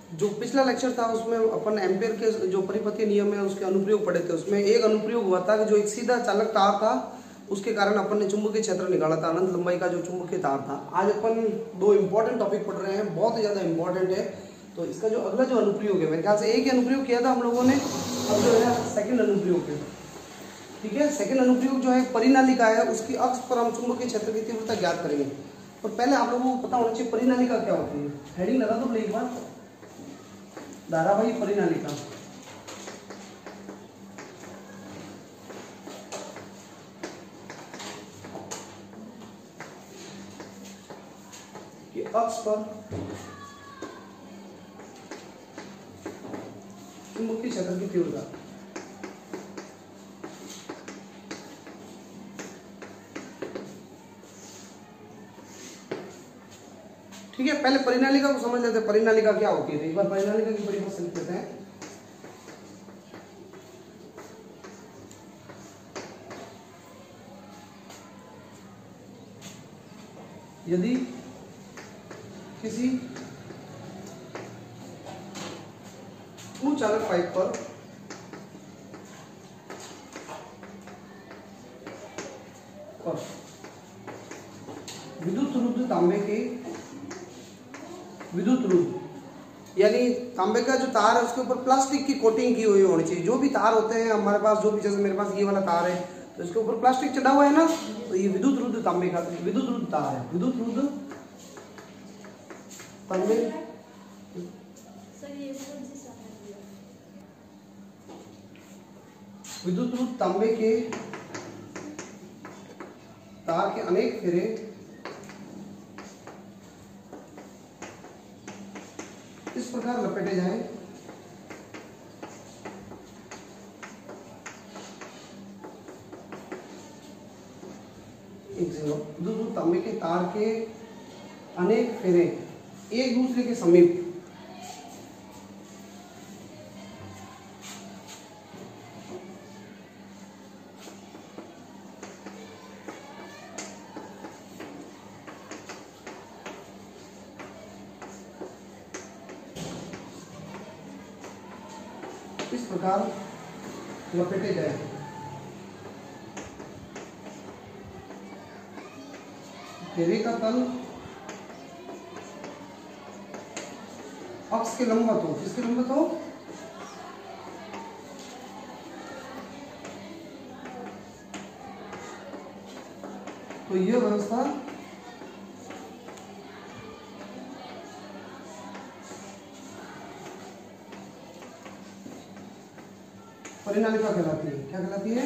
जो पिछला लेक्चर था उसमें अपन एम्पेयर के जो परिपथीय नियम है उसके अनुप्रयोग पढ़े थे। उसमें एक अनुप्रयोग हुआ था कि जो एक सीधा चालक तार था उसके कारण अपन ने चुंबकीय क्षेत्र निकाला था, अनंत लंबाई का जो चुंबकीय तार था। आज अपन दो इंपॉर्टेंट टॉपिक पढ़ रहे हैं, बहुत ही ज्यादा इंपॉर्टेंट है। तो इसका जो अगला जो अनुप्रयोग है, मेरे ख्याल से एक ही अनुप्रयोग किया था हम लोगों ने, अब जो है सेकंड अनुप्रयोग है। ठीक है, सेकंड अनुप्रयोग जो है परिनालिका है, उसकी अक्ष पर हम चुंबकीय क्षेत्र की तीव्रता ज्ञात करेंगे। और पहले आप लोगों को पता होना चाहिए परिनालिका क्या होती है। हेडिंग लगा दो एक बार, धारावाही परिनालिका। कि अक्ष पर चुंबकीय क्षेत्र की तीव्रता। ठीक है, पहले परिनालिका को समझ लेते हैं, परिनालिका क्या होती है। तो एक बार परिनालिका की परिभाषा लिख लेते हैं। यदि किसी चालक पाइप पर विद्युत रुद्ध तांबे के विद्युत रुद्ध यानी तांबे का जो तार है उसके ऊपर प्लास्टिक की कोटिंग की हुई होनी चाहिए। जो भी तार होते हैं हमारे पास, जो भी, जैसे मेरे पास ये वाला तार है तो इसके ऊपर प्लास्टिक चढ़ा हुआ है ना, तो ये विद्युत रुद्ध तांबे का विद्युत रुद्ध तार है। विद्युत रुद्ध तांबे विद्युत रुद्ध तांबे के तार के अनेक फेरे इस प्रकार लपेटे जाएं विद्युत रुद्ध तांबे के तार के अनेक फेरे एक दूसरे के समीप इस प्रकार लपेटे जाए। फेरे का तल अक्ष के लंबवत हो। किसके लंबवत हो? तो यह व्यवस्था परिनालिका कहलाती है। क्या कहलाती है?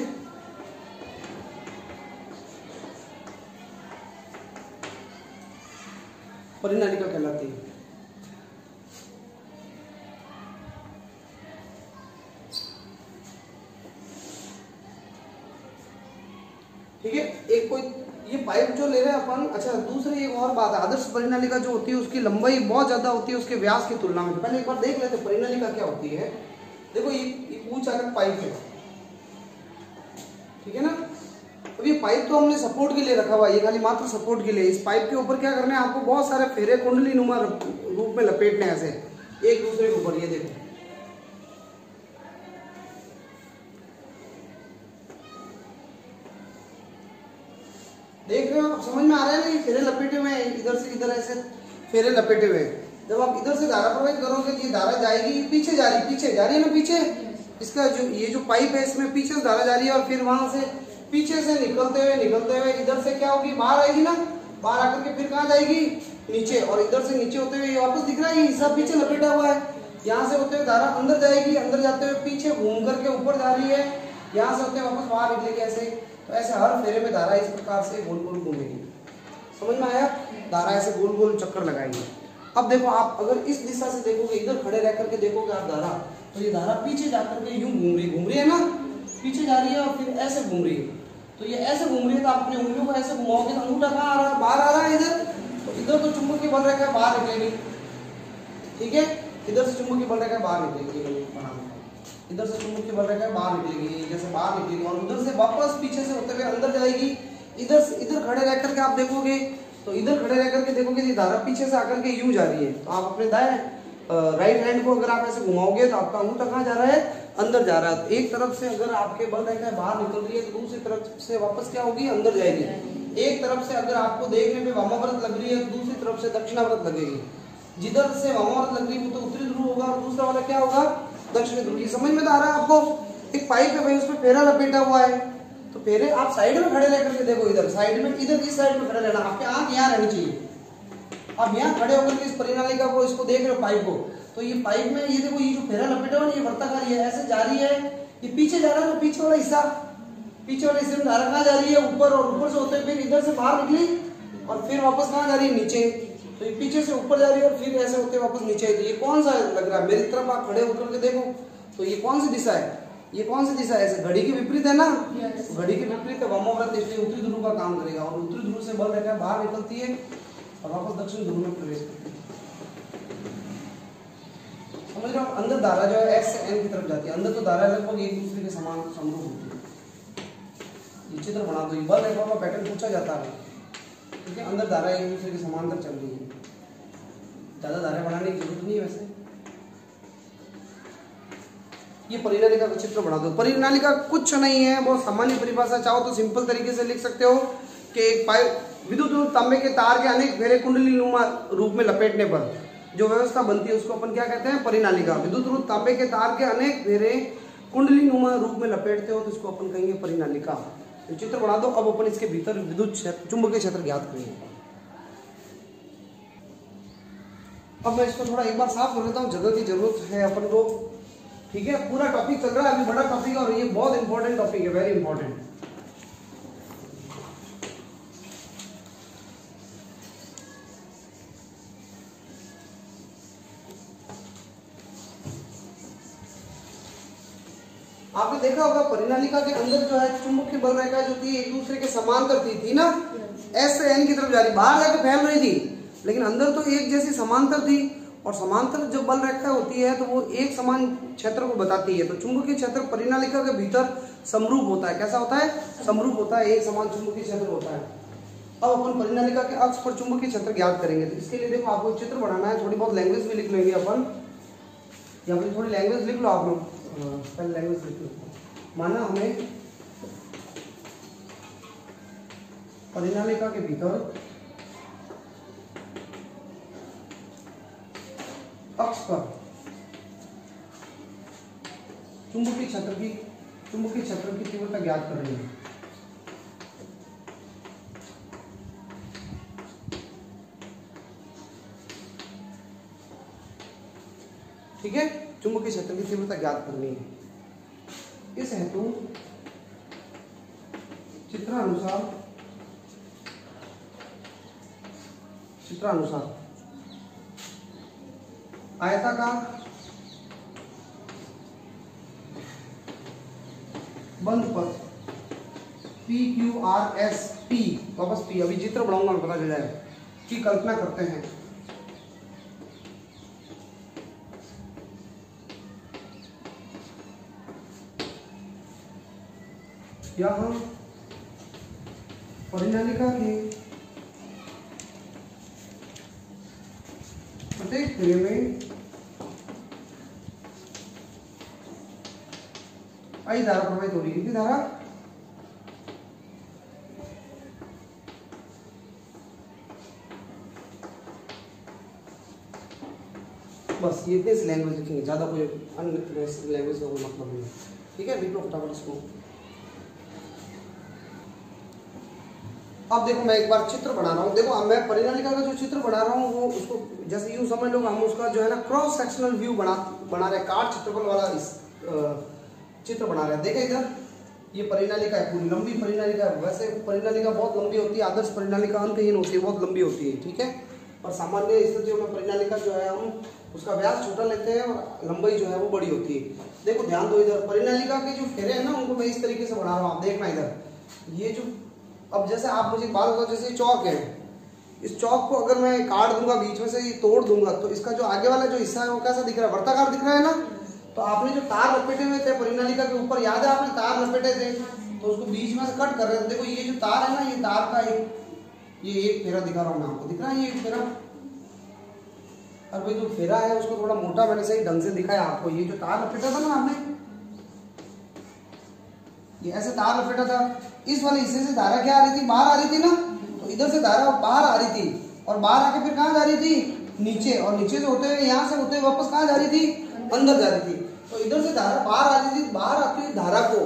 परिनालिका कहलाती है। ठीक है, एक कोई ये पाइप जो ले रहे हैं अपन। अच्छा, दूसरी एक और बात है, आदर्श परिनालिका जो होती है उसकी लंबाई बहुत ज्यादा होती है उसके व्यास की तुलना में। पहले एक बार देख लेते परिनालिका क्या होती है। देखो ये चालक पाइप है, ठीक है ना। अब ये पाइप तो हमने सपोर्ट के लिए रखा हुआ है, ये खाली मात्र सपोर्ट के लिए। इस पाइप के ऊपर क्या करना है आपको, बहुत सारे फेरे कुंडली नुमा रूप में लपेटने ऐसे एक दूसरे के ऊपर। ये देखो, देख रहे हो आप, समझ में आ रहा है ना। ये फेरे लपेटे हुए हैं, इधर से इधर ऐसे फेरे लपेटे हुए हैं। जब आप इधर से धारा प्रवाहित करोगे तो ये धारा जाएगी, पीछे जा रही है ना, पीछे। इसका जो ये जो पाइप है इसमें पीछे से धारा जा रही है और फिर वहां से पीछे से निकलते हुए इधर से क्या होगी, बाहर आएगी ना। बाहर आकर के फिर कहाँ जाएगी, नीचे। और इधर से नीचे होते हुए ये वापस दिख रहा है, ये सब पीछे लपेटा हुआ है। यहाँ से होते हुए धारा अंदर जाएगी, अंदर जाते हुए पीछे घूम करके ऊपर जा रही है, यहाँ से होते हुए वापस बाहर निकलेगी ऐसे। तो ऐसे हर फेरे में धारा इस प्रकार से गोल गोल घूमेगी। समझ में आया? धारा ऐसे गोल गोल चक्कर लगाएगी। अब देखो, आप अगर इस दिशा से देखोगे, इधर खड़े रह करके देखोगे आप धारा, तो ये धारा पीछे जाकर के यूं घूम रही है ना, पीछे जा रही है और फिर ऐसे घूम रही है। तो ये ऐसे घूम रही है तो आप अपनी उंगलियों को ऐसे घुमाओगे तो अंगूठा कहाँ आ रहा है, बाहर आ रहा है इधर। तो इधर तो चुंबकीय बल रेखा बाहर निकलेगी, ठीक है। इधर से चुंबकीय बल रेखा बाहर निकलेगी, इधर से चुंबकीय बल रेखा बाहर निकलेगी, जैसे बाहर निकलेगी और उधर से वापस पीछे से होते हुए अंदर जाएगी। इधर से इधर खड़े रह करके आप देखोगे, तो इधर खड़े रह करके देखोगे ये धारा पीछे से आकर के यूं जा रही है। तो आप अपने दाएं राइट हैंड को अगर आप ऐसे घुमाओगे तो आपका अंगूठा कहाँ जा रहा है, अंदर जा रहा है। तो एक तरफ से अगर आपके बल रेखा बाहर निकल रही है तो दूसरी तरफ से वापस क्या होगी, अंदर जाएगी। एक तरफ से अगर आपको देखने पे वामाव्रत लग रही है तो दूसरी तरफ से दक्षिणाव्रत लगेगी। जिधर से वामाव्रत लग रही है वो तो उत्तरी ध्रुव होगा और दूसरा वाला क्या होगा, दक्षिणी ध्रुव। ये समझ में तो आ रहा है आपको। एक पाइप है भाई, उसमें फेरा लपेटा हुआ है, तो फेरे आप साइड में खड़े रह करके देखो, इधर साइड में, इधर इस साइड में खड़े रहना, आपकी आंख यहाँ रहनी चाहिए। आप यहाँ खड़े होकर के इस परिनालिका को, इसको देख रहे हो पाइप को, तो ये पाइप में ये देखो, ये जो फेरा लपेटा हुआ है ये वर्ताकारी है, ऐसे जा रही है, ये पीछे जा रहा है, तो पीछे वाला हिस्सा, पीछे वाले हिस्से में धारा कहाँ जा रही है, ऊपर, और ऊपर से होते हुए फिर इधर से बाहर निकली और फिर वापस कहाँ जा रही है, नीचे। तो ये पीछे से ऊपर जा रही है और फिर ऐसे होते वापस नीचे। तो ये कौन सा लग रहा है, मेरी तरफ आप खड़े होकर के देखो, तो ये कौन सी दिशा है, ये कौन सी दिशा है, ऐसे घड़ी के विपरीत है ना, घड़ी के विपरीत है वामाव्रत, इसलिए उत्तरी ध्रुव का काम करेगा। और उत्तरी ध्रुव से बल रेखा बाहर निकलती है और वापस दक्षिण ध्रुव में प्रवेश करती है। समझ रहे हो, अंदर धारा जो है एक्स से एन की तरफ जाती है, अंदर तो धारा लगभग एक दूसरे के समान समरूप होती है। ये चित्र बना दो, ये बल रेखा का पैटर्न पूछा जाता है, ठीक है। अंदर धारा एक दूसरे के समांतर चल रही है, ज्यादा धारा बनाने की जरूरत नहीं है। वैसे ये परिनालिका का चित्र बना दो। परिनालिका कुछ नहीं है, बहुत सामान्य परिभाषा, चाहो तो सिंपल तरीके से लिख सकते हो कि एक पाइप विद्युत तांबे के तार के अनेक फेरे कुंडली नुमा रूप में लपेटने पर जो व्यवस्था बनती है उसको अपन क्या कहते हैं, परिनालिका। विद्युत तांबे के तार के अनेक फेरे कुंडली नुमा रूप में लपेटते हो तो इसको अपन कहेंगे परिनालिका। तो चित्र बना दो। अब अपन इसके भीतर विद्युत चुंबकीय क्षेत्र ज्ञात करेंगे। अब मैं इसको थोड़ा एक बार साफ कर लेता हूँ, जगह की जरूरत है अपन को, ठीक है। पूरा टॉपिक चल रहा है, अभी बड़ा टॉपिक है और ये बहुत इंपॉर्टेंट टॉपिक है, वेरी इंपॉर्टेंट। आपने देखा होगा परिनालिका के अंदर जो है चुंबकीय बल रेखा जो थी एक दूसरे के समांतर थी ना, एस से एन की तरफ जा रही, बाहर जाकर फैल रही थी, लेकिन अंदर तो एक जैसी समांतर थी। और समांतर जो बल रेखा होती है तो वो एक समान क्षेत्र को बताती है। तो चुंबकीय क्षेत्र परिनालिका के भीतर समरूप होता है। कैसा होता है, समरूप होता है, एक समान चुंबकीय क्षेत्र होता है। अब अपन परिनालिका के अक्ष पर चुंबकीय क्षेत्र ज्ञात करेंगे। तो इसके लिए देखो आपको चित्र बनाना है, थोड़ी बहुत लैंग्वेज भी लिख लेंगे अपन, या फिर थोड़ी लैंग्वेज लिख लो आप लोग, पहले लैंग्वेज लिख लो। माना हमें परिनालिका के भीतर अक्ष पर चुंबकीय क्षेत्र की तीव्रता ज्ञात कर रही है। ठीक है, चुंबकीय क्षेत्र की तीव्रता ज्ञात करनी है। इस हेतु चित्रानुसार आयताकार बंद पथ PQRS P, वापस P, अभी चित्र बनाऊंगा पता चल जाएगा, की कल्पना करते हैं। यहाँ परिनालिका के प्रत्येक फेरे में आई धारा प्रवाहित हो रही है। कितनी धारा, बस ये इतने से लैंग्वेज लिखेंगे, ज्यादा कोई अन्य लैंग्वेज का कोई मतलब नहीं है, ठीक है। लिख लो फटाफट इसको। अब देखो मैं एक बार चित्र बना रहा हूँ, देखो अब मैं परिनालिका का जो चित्र बना रहा हूँ वो उसको जैसे यूं समझ लो, हम उसका जो है ना क्रॉस सेक्शनल व्यू बना रहे, काट क्षेत्रफल वाला इस चित्र बना रहे हैं। देखें इधर, ये परिनालिका है, पूरी लंबी परिनालिका है। वैसे परिनालिका बहुत लंबी होती है, आदर्श परिनालिका अंतहीन होती है, बहुत लंबी होती है, ठीक है। और सामान्य स्थितियों में परिनालिका जो है हम उसका व्यास छोटा लेते हैं और लंबाई जो है वो बड़ी होती है। देखो ध्यान दो, इधर परिनालिका के जो फेरे हैं ना उनको मैं इस तरीके से बना रहा हूँ, आप देखना इधर, ये जो, अब जैसे आप मुझे बात बताओ, जैसे चौक है, इस चौक को अगर मैं काट दूंगा, बीच में से ये तोड़ दूंगा, तो इसका जो आगे वाला जो हिस्सा है वो कैसा दिख रहा है, वर्ताकार दिख रहा है ना। तो आपने जो तार लपेटे हुए थे परिनालिका के ऊपर, याद है आपने तार लपेटे थे, तो उसको बीच में से कट कर रहे थे। देखो ये जो तार है ना, ये तार का ये एक फेरा दिखा रहा हूं मैं आपको, दिख रहा है ये एक फेरा, और भाई जो फेरा है उसको थोड़ा मोटा मैंने सही ढंग से दिखाया आपको। ये जो तार लपेटा था ना आपने, ये ऐसे तार लपेटा था, इस वाले हिस्से से धारा क्या आ रही थी, बाहर आ रही थी ना, तो इधर से धारा बाहर आ रही थी और बाहर आके फिर कहाँ जा रही थी, नीचे, और नीचे से होते हुए यहाँ से होते हुए वापस कहाँ जा रही थी, अंदर जा रही थी। तो इधर से धारा बाहर आ रही थी, बाहर आती हुई धारा को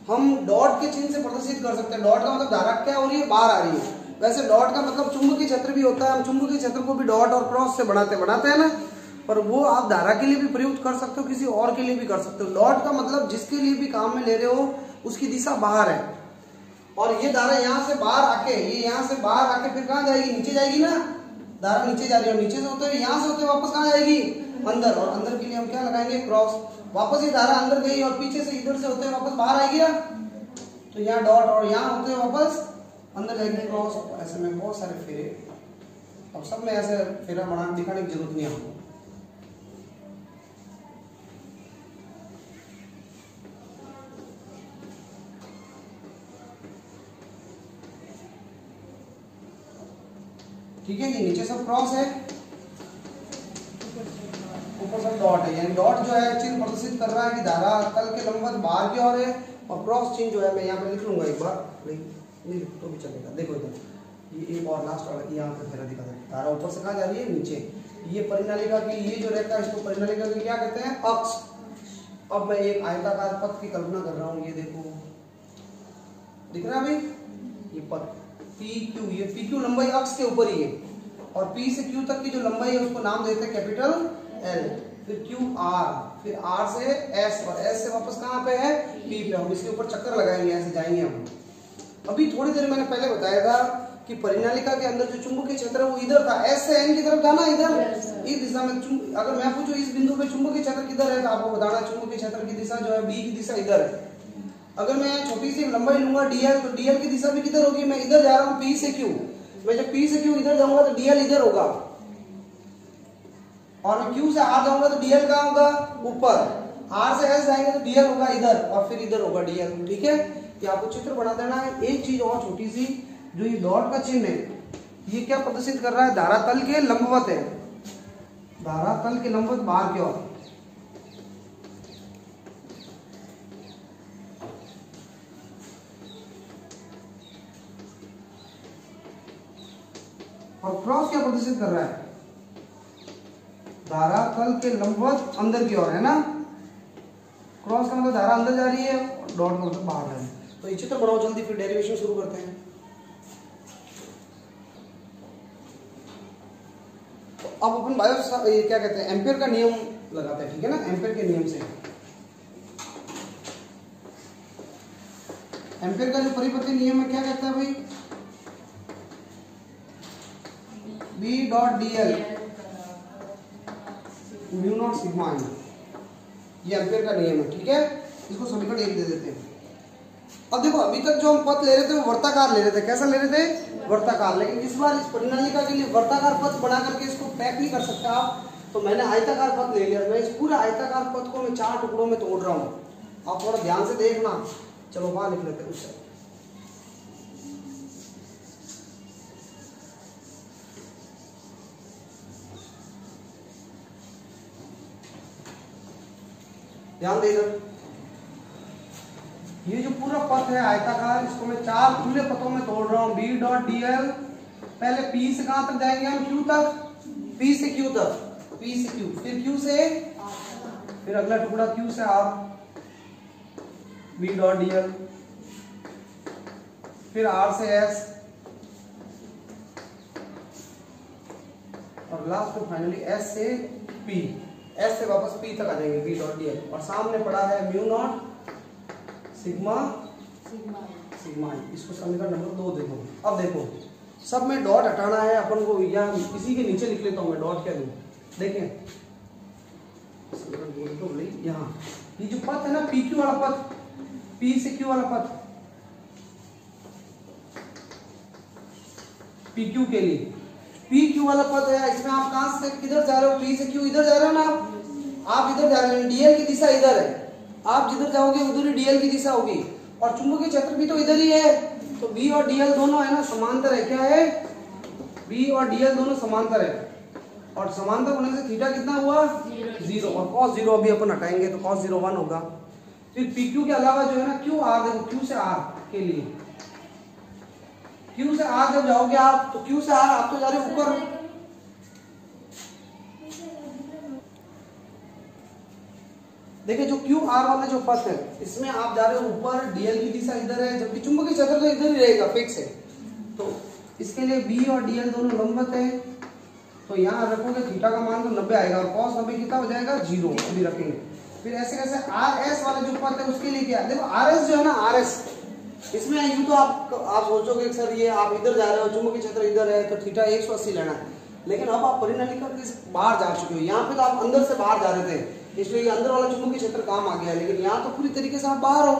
हम डॉट के चिन्ह से प्रदर्शित कर सकते हैं। डॉट का मतलब धारा क्या हो रही है, बाहर आ रही है। वैसे डॉट का मतलब चुंबकीय क्षेत्र भी होता है, हम चुंबकीय क्षेत्र को भी डॉट और क्रॉस से बनाते हैं ना, पर वो आप धारा के लिए भी प्रयुक्त कर सकते हो, किसी और के लिए भी कर सकते हो। डॉट का मतलब जिसके लिए भी काम में ले रहे हो उसकी दिशा बाहर है, और ये धारा यहाँ से बाहर आके, ये यहाँ से बाहर आके फिर कहाँ जाएगी, नीचे जाएगी ना, धारा नीचे जा रही है, और नीचे से होते हुए यहाँ से होते वापस कहाँ जाएगी, अंदर, और अंदर के लिए हम क्या लगाएंगे, क्रॉस। वापस ये धारा अंदर गई और पीछे से इधर से होते हुए वापस बाहर आएगी ना, तो यहाँ डॉट, और यहाँ होते हुए वापस अंदर जाएगी क्रॉस। ऐसे में बहुत सारे फेरे, अब सब में ऐसे फेरा बना दिखाने की जरूरत नहीं है आपको। ठीक है, ये नीचे सब क्रॉस है, ऊपर सब डॉट है, यानी डॉट जो है चिन्ह प्रदर्शित कर रहा है कि धारा तल के लंबवत बाहर की ओर है, और क्रॉस चिन्ह जो है मैं यहाँ पे लिख लूंगा एक बार, नहीं तो भी चलेगा। देखो इधर ये एक और लास्ट वाला यहाँ पे फेरा दिखा है, धारा ऊपर से कहाँ जा रही है, नीचे। ये परिनालिका की ये जो रेखा है इसको परिनालिका की क्या कहते हैं, अक्ष। अब मैं एक आयताकार पथ की कल्पना कर रहा हूँ, ये देखो दिख रहा है भाई, ये पथ PQ, ये PQ लंबाई अक्ष के ऊपर ही है, और P से Q तक की जो लंबाई है उसको नाम देते हैं कैपिटल L, फिर QR, फिर R से S, और S से वापस कहाँ पे है, P पे। हम इसके ऊपर चक्कर लगाएंगे, ऐसे जाएंगे हम। अभी थोड़ी देर मैंने पहले बताया था कि परिनालिका के अंदर जो चुंबकीय क्षेत्र है वो इधर था, S से N की तरफ था ना, इधर इस दिशा में। अगर मैं पूछूं इस बिंदु पे चुंबकीय क्षेत्र किधर है, तो आपको बताना चुंबकीय क्षेत्र की दिशा जो है B की दिशा इधर है। अगर मैं छोटी सी लंबाई लूंगा dl, तो dl की दिशा भी किधर होगी, मैं इधर जा रहा हूँ P से Q, मैं जब P से Q इधर जाऊंगा तो dl इधर होगा, और मैं Q से R जाऊंगा तो dl कहाँ होगा, ऊपर। R से S जाएंगे तो dl होगा इधर, और फिर इधर होगा dl। ठीक है, ये आपको चित्र बना देना है। एक चीज और छोटी सी, जो ये डॉट का चिन्ह है ये क्या प्रदर्शित कर रहा है, धारा तल के लंबवत है, धारा तल के लंबवत बाहर की ओर। और क्रॉस क्या प्रदर्शित कर रहा है, धारा तल के लंबवत अंदर की ओर है ना। क्रॉस का मतलब धारा अंदर जा रही है, और डॉट का मतलब बाहर जा रही है। तो ये चित्र बनाओ जल्दी, फिर डेरिवेशन शुरू करते हैं। तो अब अपन बायो ये क्या कहते हैं, एम्पियर का नियम लगाते हैं, ठीक है ना। एम्पियर के नियम से, एम्पियर का जो परिपत्र नियम है क्या कहता है भाई, B dot dl mu naught sigma i, ये एम्पियर का नियम है। ठीक है, इसको समीकरण 1 दे देते हैं। अब देखो, अभी तक जो हम पथ ले रहे थे वो वर्ताकार ले रहे थे, कैसा ले रहे थे, वर्ताकार। लेकिन इस बार इस परिनालिका के लिए वर्ताकार पथ बना करके इसको पैक नहीं कर सकते आप, तो मैंने आयताकार पथ ले लिया। मैं इस पूरे आयताकार पथ को मैं 4 टुकड़ों में तोड़ रहा हूँ, आप थोड़ा ध्यान से देखना। चलो वहां लिख लेते हैं उससे। ध्यान दे इधर, ये जो पूरा पथ है आयताकार, इसको मैं 4 खुले पथों में तोड़ रहा हूँ। B डॉट dl, पहले P से कहां तक जाएंगे हम, Q तक, P से Q तक, P से Q, फिर Q से, फिर अगला टुकड़ा Q से R, B डॉट dl, फिर R से S, और लास्ट में फाइनली S से P, S से वापस P तक आ जाएंगे, B डॉट dl। और सामने पड़ा है म्यू नॉट सिग्मा i। इसको समीकरण नंबर 2 देखो। अब देखो, सब में डॉट हटाना है अपन को, या इसी के नीचे लिख लेता हूं मैं, डॉट क्या दूं, देखें समीकरण 2 तो यहाँ ये जो पथ है ना, PQ वाला पथ, P से Q वाला पथ, PQ के लिए PQ वाला पथ है। इसमें आप कहां से किधर जा रहे हो, P से Q इधर जा रहे हो ना, आप इधर जा रहे हो, dl की दिशा इधर है, आप जिधर जाओगे उधर ही dl की दिशा होगी, और चुंबकीय क्षेत्र भी तो इधर ही है, तो B और dl दोनों है ना समांतर है। क्या है, B और dl दोनों समांतर है। और समांतर होने से थीटा कितना हुआ 0 और cos 0 अभी अपन हटाएंगे तो cos 0 1 होगा। फिर PQ के अलावा जो है ना क्यू आर, देखो क्यू से आर के लिए, क्यू से आर जब जाओगे आप तो क्यू से आर आप तो जा रहे ऊपर, देखिए जो क्यू आर वाला जो पथ है इसमें आप जा रहे हो ऊपर, डीएल की दिशा इधर है, जबकि चुंबकीय क्षेत्र तो इधर ही रहेगा फिक्स है। तो इसके लिए बी और डीएल दोनों लंबवत है, तो यहाँ रखोगे थीटा का मान तो 90 आएगा और cos 90 कितना हो जाएगा 0 अभी रखेंगे। फिर ऐसे कैसे आर एस वाला जो पथ है उसके लिए क्या है, देखो आर एस जो है ना आर एस, इसमें यूं तो आप सोचोगे सर ये आप इधर जा रहे हो, चुंबकीय क्षेत्र इधर है तो थीटा 180 लेना है, लेकिन अब आप परिनालिका के बाहर जा चुके हो। यहाँ पे तो आप अंदर से बाहर जा रहे थे इसलिए अंदर वाला चुंबकीय क्षेत्र काम आ गया है, लेकिन यहाँ तो पूरी तरीके से आप बाहर हो,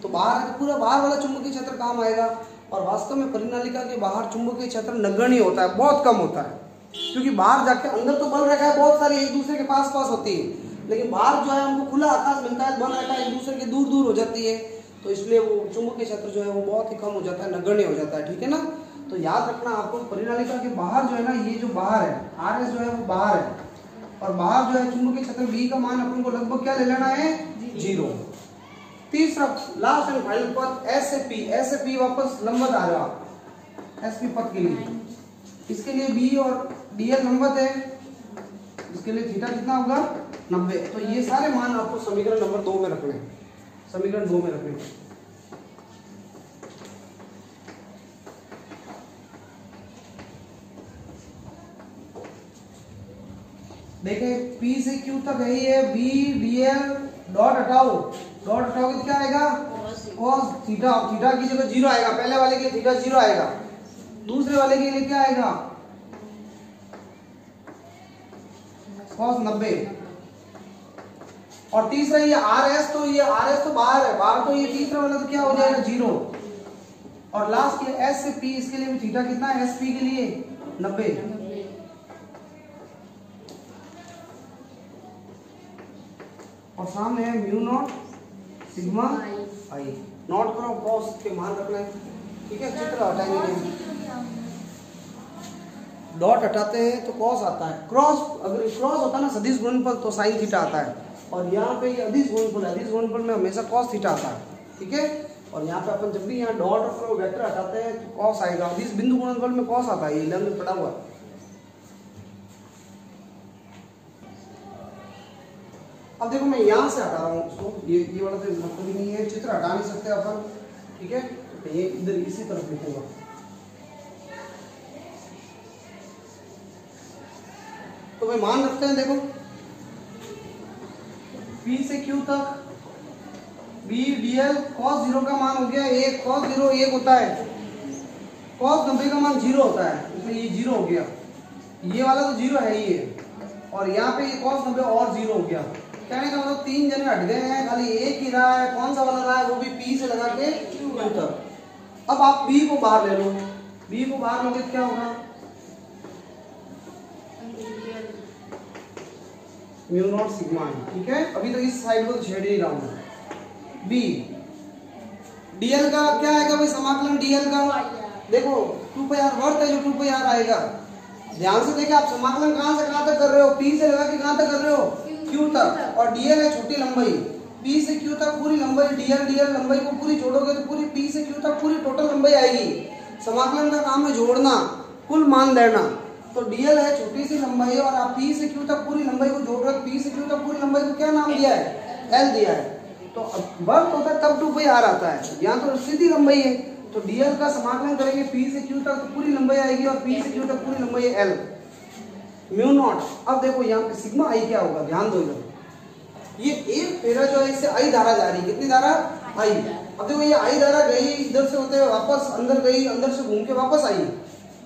तो बाहर है तो पूरा बाहर वाला चुंबकीय क्षेत्र काम आएगा। और वास्तव में परिनालिका के बाहर चुंबकीय क्षेत्र नगण्य होता है, बहुत कम होता है, क्योंकि बाहर जाके अंदर तो बल रेखा है बहुत सारी एक दूसरे के पास पास होती है, लेकिन बाहर जो है हमको खुला आकाश मिलता है, बल रेखा एक दूसरे के दूर दूर हो जाती है, तो इसलिए वो चुंबकीय क्षेत्र जो है वो बहुत ही कम हो जाता है, नगण्य हो जाता है। ठीक है ना, तो याद रखना आपको परिनालिका के बाहर जो है ना, ये जो बाहर है आर एस जो है वो बाहर है, और बाहर जो है चुंबकीय क्षेत्र बी का मान अपन को लगभग क्या ले लेना है 0। तीसरा लास्ट एंड फाइनल पथ एस से पी वापस लंबवत आ रहा है एस पी पथ के लिए, इसके लिए बी और डीएल लंबवत है, इसके लिए थीटा कितना होगा 90। तो ये सारे मान आपको समीकरण नंबर 2 में रखने, समीकरण 2 में रखने। देखिए P से Q तक है ये B dl डॉट हटाओ, डॉट हटाओगे तो क्या आएगा cos थीटा, थीटा की जगह 0 आएगा, पहले वाले के लिए थीटा 0 आएगा, दूसरे वाले के लिए क्या आएगा cos 90। और तीसरा ये RS, तो ये RS तो बाहर है, बाहर तो ये तीसरा वाला तो क्या हो जाएगा 0। और लास्ट ये S से P, इसके लिए भी थीटा कितना है SP के लिए 90। और सामने है mu naught sigma I, not करो कॉस के मान रखना है। ठीक है, चित्र हटाएंगे, डॉट हटाते हैं तो कॉस आता है, क्रॉस अगर क्रॉस होता है ना सदिश गुणनफल तो साइन थीटा आता है, और यहाँ पे ये अदिश गुणनफल है, अदिश गुणनफल में हमेशा कॉस थीटा आता है। ठीक है, और यहाँ पे अपन जब भी यहाँ डॉट और वेक्टर हटाते हैं तो कॉस आएगा, अदिश बिंदु गुणनफल में कॉस आता है, ये लंब में पड़ा हुआ है। अब देखो मैं यहाँ से हटा रहा हूँ उसको, ये वाला तो मतलब ही नहीं है, चित्र हटा नहीं सकते अपन। ठीक है, तो ये इधर इसी तरफ लिखूंगा। तो भाई मान रखते हैं, देखो P से Q तक B dl cos 0 का मान हो गया 1, cos 0 1 होता है, cos 90 का मान 0 होता है, इसलिए ये 0 हो गया, ये वाला तो 0 है ही है, और यहाँ पे ये cos 90 और 0 हो गया। कहने का मतलब 3 जने हट गए हैं, खाली एक ही रहा है, कौन सा वाला रहा है, वो भी P से लगा के Q तक। अब आप B को बाहर ले लो, B को बाहर लोगे क्या होगा म्यू नॉट सिग्मा। ठीक है, अभी तो इस साइड को तो छेड़ ही रहा हूं। B dl का क्या आएगा भाई, समाकलन dl का देखो 2πr वर्त है जो 2πr आएगा। ध्यान से देखिए आप समाकलन कहां से कहां तक कर रहे हो, P से लगा के कहां तक कर रहे हो Q तक, और dl है छोटी लंबाई, P से Q तक पूरी लंबाई, dl लंबाई को पूरी जोड़ोगे तो पूरी P से Q तक पूरी टोटल लंबाई आएगी। समाकलन का काम है जोड़ना, कुल मान लेना, तो dl है छोटी सी लंबाई और आप P से Q तक पूरी लंबाई को जोड़ रहे हो, P से Q तक पूरी लंबाई को क्या नाम दिया है L दिया है। तो अब वर्क होता है तब 2πr आता है, यहाँ तो सीधी लंबाई है, तो dl का समाकलन करेंगे P से Q तक तो पूरी लंबाई आएगी और P से Q तक पूरी लंबाई है L म्यू नॉट। अब देखो यहाँ पे सिग्मा आई क्या होगा, ध्यान दो इधर, ये एक फेरा जो है इससे आई धारा जा रही है, कितनी धारा आई। अब देखो ये आई धारा गई इधर से होते हुए वापस अंदर गई, अंदर से घूम के वापस आई,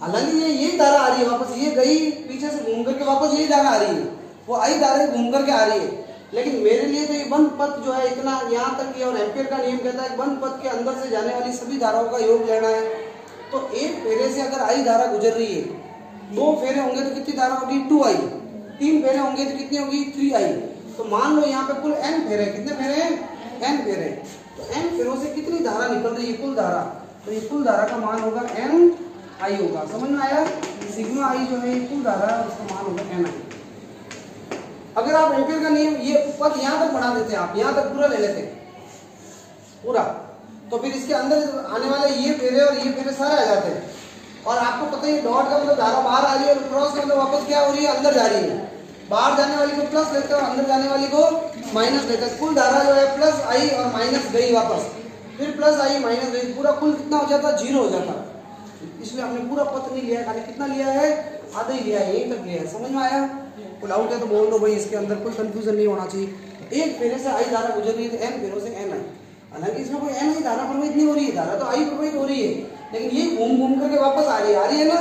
हालांकि ये यही धारा आ रही है वापस, ये गई पीछे से घूम करके वापस यही धारा आ रही है, वो आई धारा घूम करके आ रही है। लेकिन मेरे लिए तो ये बंद पथ जो है इतना यहाँ तक की, और एम्पियर का नियम कहता है बंद पथ के अंदर से जाने वाली सभी धाराओं का योग लेना है। तो एक फेरे से अगर आई धारा गुजर रही है, 2 फेरे होंगे तो कितनी धारा होगी 2i, 3 फेरे होंगे तो कितनी होगी 3i। तो मान लो यहाँ पे कुल n फेरे, कितने फेरे हैं n फेरे, तो n फेरों से कितनी धारा निकल रही है कुल धारा, तो ये कुल धारा का मान होगा n आई होगा। समझ में आया? सिग्मा आई जो है कुल धारा है, उसका मान होगा एन आई। अगर आप एम्पीयर का नियम ये पद यहां तक बढ़ा देते, आप यहां तक पूरा ले लेते पूरा, तो फिर इसके अंदर आने वाले ये फेरे और ये फेरे सारे आ जाते हैं। और आपको पता है डॉट का मतलब धारा बाहर आ रही है और क्रॉस का मतलब वापस क्या हो रही है, अंदर जा रही है। बाहर जाने वाली को प्लस लेते हैं और अंदर जाने वाली को माइनस लेते हैं। कुल धारा जो है प्लस आई और माइनस गई वापस, फिर प्लस आई माइनस गई, पूरा कुल कितना हो जाता, जीरो हो जाता। इसलिए हमने पूरा पथ नहीं लिया है, खाली कितना लिया है, आधा ही लिया है, यहीं तक लिया है। समझ में आया? कोई डाउट है तो बोल दो भाई, इसके अंदर कोई कंफ्यूजन नहीं होना चाहिए। एक फेरे से आई धारा गुजर रही है तो एन फेरों से एन आई, हालांकि इसमें कोई एन आई धारा प्रवाहित नहीं हो रही है, धारा तो आई प्रवाहित हो रही है, लेकिन ये घूम घूम करके वापस आ रही है ना।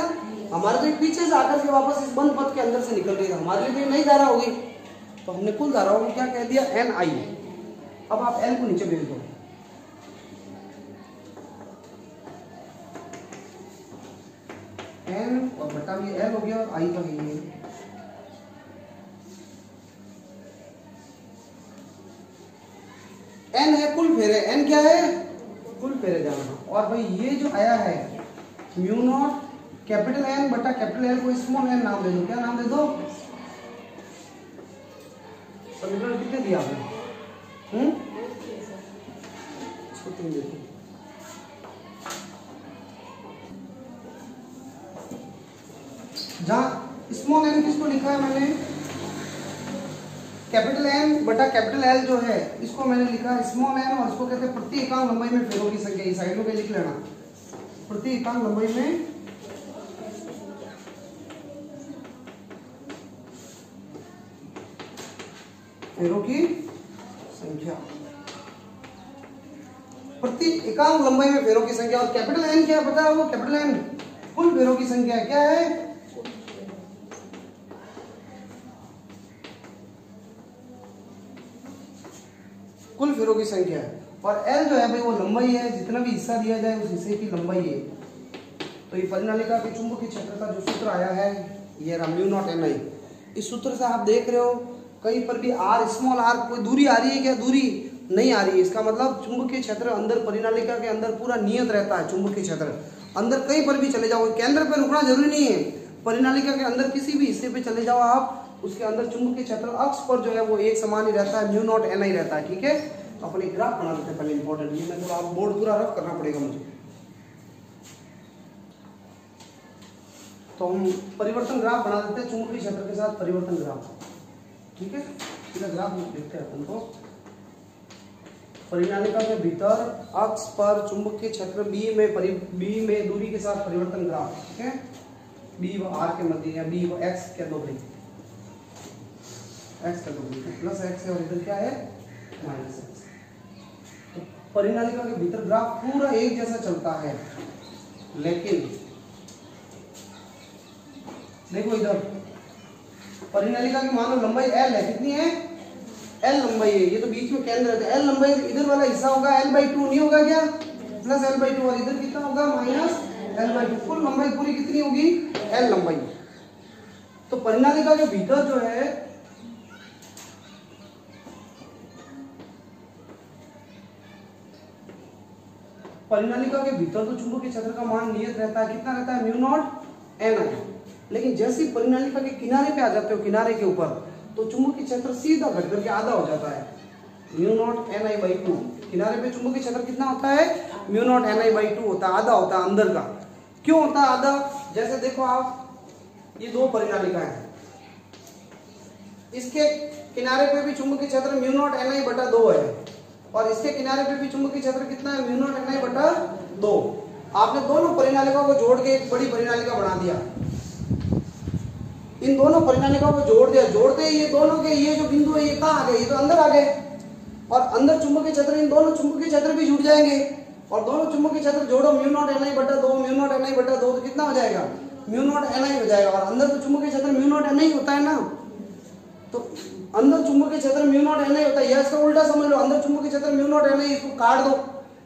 हमारे तो पीछे से आकर के वापस इस बंद पथ के अंदर से निकल रही है, हमारे लिए तो नई धारा होगी। तो हमने कुल धाराओं को क्या कह दिया, एन आई। अब आप एन को नीचे भेज दो, एन और बटा भी एल हो गया और आई तो है। एन है कुल फेरे, एन क्या है, कुल फेरे जानना। और भाई ये जो आया है म्यू नॉट कैपिटल एन बटा कैपिटल एल को स्मॉल एन नाम दे दो। क्या नाम दे दो? समीकरण कितने दिया आपने? इसको 3 दे दो। जहां स्मॉल एन किसको लिखा है मैंने, कैपिटल एन बटा कैपिटल एल जो है इसको मैंने लिखा स्मॉल एन, और इसको कहते हैं प्रति एकांक लंबाई में फेरों की संख्या। इस साइडों पे लिख लेना, प्रति एकांक लंबाई में फेरों की संख्या, प्रति एकांक लंबाई में फेरों की संख्या। और कैपिटल एन क्या पता है, वो कैपिटल एन कुल फेरों की संख्या है। क्या है? कुल फेरों की संख्या है। और एल जो है भाई वो लंबाई है, जितना भी हिस्सा दिया जाए उस हिस्से की लंबाई है। तो ये परिनालिका के चुंबकीय क्षेत्र का जो सूत्र आया है ये म्यू नॉट एन आई। इस सूत्र से आप देख रहे हो कहीं पर भी आर स्मॉल आर कोई दूरी आ रही है क्या, दूरी नहीं आ रही है। इसका मतलब चुंबकीय क्षेत्र अंदर परिनालिका के अंदर पूरा नियत रहता है। चुंबकीय क्षेत्र अंदर कहीं पर भी चले जाओ, केंद्र पर रुकना जरूरी नहीं है, परिनालिका के अंदर किसी भी हिस्से पे चले जाओ आप, उसके अंदर चुंबकीय क्षेत्र अक्ष पर जो है वो एक समान ही रहता है, म्यू नॉट एन आई रहता है। ठीक है, तो अपने ग्राफ बना देते हैं पहले, इंपॉर्टेंट ये मैं तो बोर्ड पूरा रफ करना पड़ेगा मुझे। तो हम परिवर्तन ग्राफ बना देते हैं चुंबकीय क्षेत्र के साथ परिवर्तन ग्राफ। ठीक है, इसका ग्राफ देखते हैं अपन को। परिनालिका के भीतर अक्ष पर चुंबकीय क्षेत्र बी में दूरी के साथ परिवर्तन ग्राफ। ठीक है, बी व आर के मध्य या बी व एक्स के दो भाई, एक्स का दो प्लस एक्स है और इधर क्या है माइनस एक्स। तो परिनालिका के भीतर ग्राफ पूरा एक जैसा चलता है, लेकिन देखो इधर परिनालिका की मानो लंबाई एल है, कितनी है, एल लंबाई है, ये तो बीच में केंद्र है, एल लंबाई, इधर वाला हिस्सा होगा l/2 नहीं होगा क्या, प्लस l/2 और इधर कितना होगा माइनस l/2, कुल लंबाई पूरी कितनी होगी एल लंबाई। तो परिनालिका के भीतर जो है परिनालिका के भीतर तो चुंबकीय क्षेत्र का मान नियत रहता है, कितना रहता है म्यू नॉट एन आई। लेकिन जैसे ही परिनालिका के किनारे पे आ जाते हो, किनारे के ऊपर, तो चुंबकीय क्षेत्र सीधा घट करके आधा हो जाता है, mu not an I by 2। किनारे पे चुंबकीय क्षेत्र कितना होता है, mu not an I by 2 होता है, आधा होता है अंदर का। क्यों होता है आधा, जैसे देखो आप ये दो परिनालिका है, इसके किनारे पे भी चुंबकीय क्षेत्र म्यू नॉट एन आई बटा 2 है, और इसके किनारे पे भी चुंबकीय क्षेत्र कितना है म्यू नॉट एन आई बटा 2। आपने दोनों परिनालिकाओं को जोड़ के एक बड़ी परिनालिका बना दिया, इन दोनों परिनालिकाओं को जोड़ दिया, जोड़ते ही ये दोनों के ये जो बिंदु है ये कहाँ आ गए, ये तो अंदर आ गए, और अंदर चुंबकीय क्षेत्र, इन दोनों चुंबकीय क्षेत्र भी जुड़ जाएंगे, और दोनों चुंबकीय क्षेत्र जोड़ो म्यू नॉट एन आई बटा 2, म्यू नॉट एन आई बटा 2, तो कितना हो जाएगा म्यू नॉट एन आई हो जाएगा। और अंदर तो चुंबकीय क्षेत्र म्यू नॉट एन आई होता है ना, तो अंदर चुंबकीय क्षेत्र म्यू नॉट एन आई होता है, या इसका उल्टा समझ लो, अंदर चुंबकीय क्षेत्र म्यू नॉट एन आई, इसको काट दो,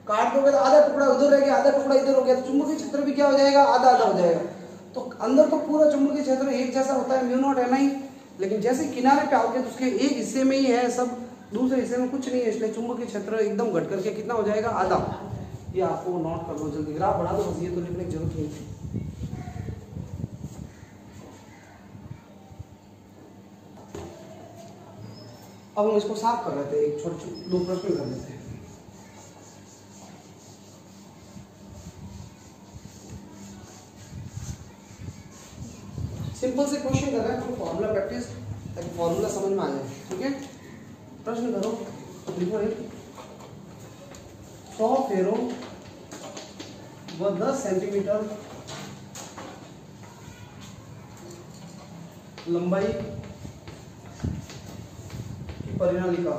काट दोगे तो आधा टुकड़ा उधर रह गया, आधा टुकड़ा इधर हो गया, तो चुंबकीय क्षेत्र भी क्या हो जाएगा, आधा आधा हो जाएगा। तो अंदर तो पूरा चुंबकीय क्षेत्र एक जैसा होता है म्यू नॉट एन आई, लेकिन जैसे किनारे पे आओगे तो उसके एक हिस्से में ही है सब, दूसरे हिस्से में कुछ नहीं है, इसलिए चुंबकीय क्षेत्र एकदम घट करके कितना हो जाएगा आधा। ये आपको नोट कर लो जल्दी, ग्राफ बढ़ा दो बस, ये तो लिखने की जरूरत नहीं थी। अब हम इसको साफ कर लेते हैं, एक छोटे छोटे 2 प्रश्न कर लेते हैं। सिंपल से क्वेश्चन कर रहे हैं, तो फॉर्मूला प्रैक्टिस ताकि फॉर्मूला समझ में आ जाए। ठीक है, प्रश्न करो, लिखो एक 100 फेरों व 10 सेंटीमीटर लंबाई की परिणालिका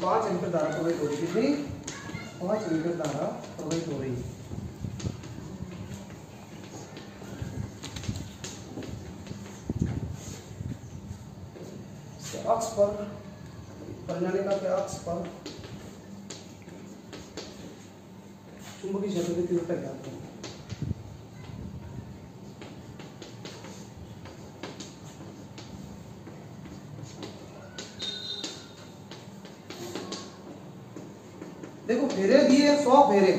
5 एम्पीयर धारा प्रवाहित हो रही, कितनी 5 एम्पीयर धारा प्रवाहित हो रही। अक्ष पर परिणालिका के अक्ष पर चुंबकीय क्षेत्र की तीव्रता ज्ञात करें। देखो फेरे दिए 100 फेरे,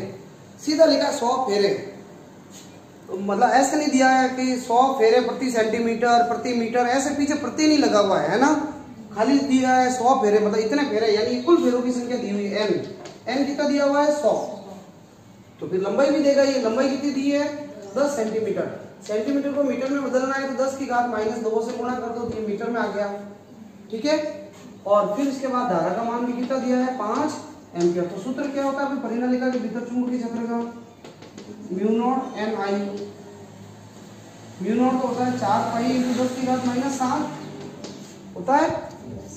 सीधा लिखा 100 फेरे, तो मतलब ऐसे नहीं दिया है कि 100 फेरे प्रति सेंटीमीटर प्रति मीटर, ऐसे पीछे प्रति नहीं लगा हुआ है ना, खाली दिया है 100 फेरे, मतलब इतने फेरे, यानी कुल फेरों की संख्या दी हुई है n कितना दिया हुआ है 100। तो फिर लंबाई भी देगा, ये लंबाई कितनी दी है 10 सेंटीमीटर, सेंटीमीटर को मीटर में बदलना है तो 10 की घात -2 से गुणा कर दो, तो ये मीटर में आ गया। ठीक है, और फिर इसके बाद धारा का मान भी कितना दिया है 5 एम्पियर। तो सूत्र क्या होता है परिणालिका के भीतर चुंबकीय क्षेत्र का, mu not an I, mu naught तो होता है 4 पाई × 10 की घात -7 होता है,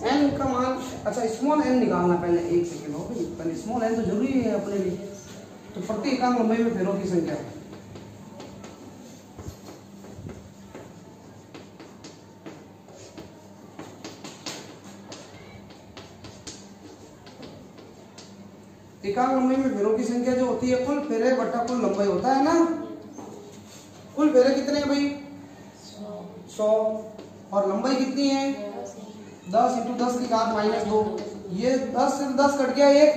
एन का मान, अच्छा स्मॉल एन निकालना पहले, एक सेकेंड हो गई, पहले स्मॉल एन तो जरूरी है अपने लिए। तो प्रति इकाई लंबाई में फेरों की संख्या, इकाई लंबाई में फेरों की संख्या जो होती है कुल फेरे बटा कुल लंबाई होता है ना। कुल फेरे कितने हैं भाई 100, और लंबाई कितनी है 10 × 10 की घात -2, ये 10 से 10 कट गया एक,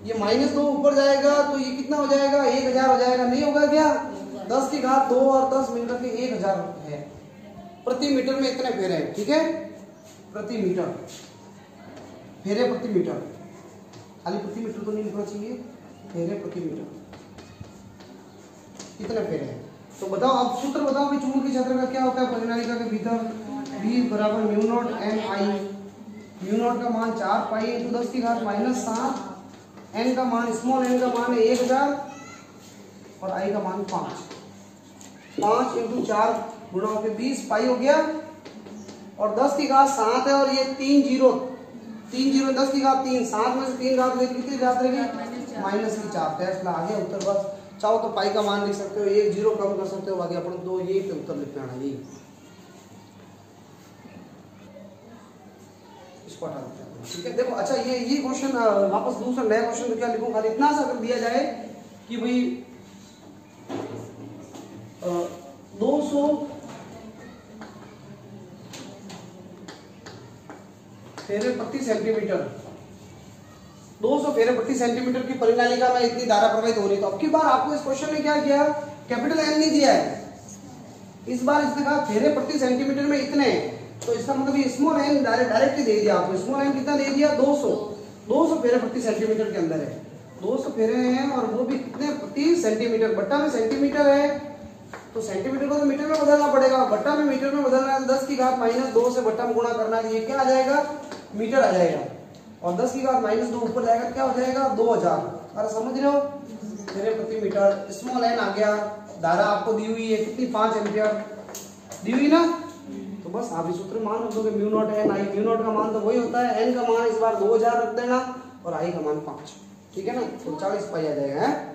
ये -2 ऊपर जाएगा तो ये कितना हो जाएगा 1000 हो जाएगा, नहीं होगा क्या 10 की घात 2 और 10 मिलकर के 1000 है। प्रति मीटर में इतने फेरे हैं। ठीक है, प्रति मीटर, फेरे प्रति मीटर, खाली प्रति मीटर तो नहीं लिखना चाहिए, फेरे प्रति मीटर कितने फेरे हैं। तो बताओ, अब सूत्र बताओ कि चुंबकीय क्षेत्र का क्या होता है परिणालिका के भीतर, V बराबर mu not an I, mu naught का मान 4 पाई × 10 की घात -7, n का मान, स्मॉल n का मान है 1000 और i का मान 5, 5 × 4 गुणा होकर 20 पाई हो गया, और 10 की घात 7 है, और ये 3 जीरो 10 की घात 3, 7 में से 3 घात गई, कितनी घात रहेगी -4। टेस्ट आ गया उत्तर, बस चाहो तो पाई का मान लिख सकते हो, 1 जीरो कम कर सकते हो, बाकी अपन दो यही पे उत्तर लिख पाना, यही इसको हटा देते हैं। ठीक है, देखो अच्छा ये क्वेश्चन वापस दूसरा नया क्वेश्चन तो क्या लिखूं, खाली इतना सा अगर दिया जाए कि भाई 200 फेरे प्रति सेंटीमीटर, 200 फेरे प्रति सेंटीमीटर की परिणालिका में इतनी धारा प्रवाहित हो रही, तो अब की बार आपको इस क्वेश्चन में क्या किया, कैपिटल एन नहीं दिया है, इस बार इसने कहा फेरे प्रति सेंटीमीटर में इतने, तो इसका मतलब ये स्मॉल एन डायरेक्टली दे दिया आपको, स्मॉल एन कितना दे दिया 200 फेरे प्रति सेंटीमीटर के अंदर है, 200 फेरे हैं, और वो भी कितने प्रति सेंटीमीटर, बट्टा में सेंटीमीटर है तो सेंटीमीटर को तो मीटर में बदलना पड़ेगा, बट्टा में मीटर में बदलना है, 10 की घात -2 से बट्टा में गुणा करना है, ये क्या आ जाएगा मीटर आ जाएगा, और 10 की घात -2 ऊपर जाएगा क्या हो जाएगा 2000। अरे समझ रहे हो, फेरे प्रति मीटर, स्मॉल एन आ गया, धारा आपको दी हुई है कितनी 5 एम्पियर दी हुई ना, तो बस आप इस सूत्र मान रख दोगे mu not an I, mu naught का मान तो वही होता है, एन का मान इस बार 2000 रख देना और आई का मान 5, ठीक है ना, तो 40 पाई आ जाएगा। है